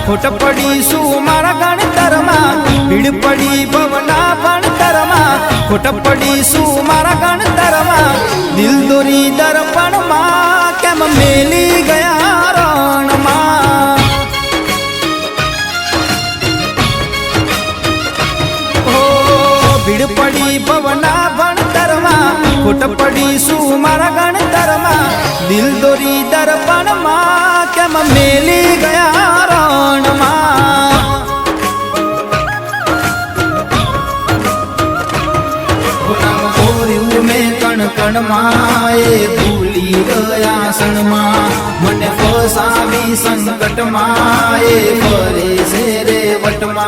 खोट पड़ी सु मारा गणतर में भीड़ पड़ी भवना भणतर में खोट पड़ी सु मारा गणतर में दिल दोरी दर्पण में केम मेली गया रण में ओ भीड़ पड़ी भवना भणतर में खोट पड़ी सु मारा गणतर में दिल दोरी दर्पण में केम मेली गया रण में कण कण माए भूली गया सन मने फसावी संकट माए फरे से रे वट मा।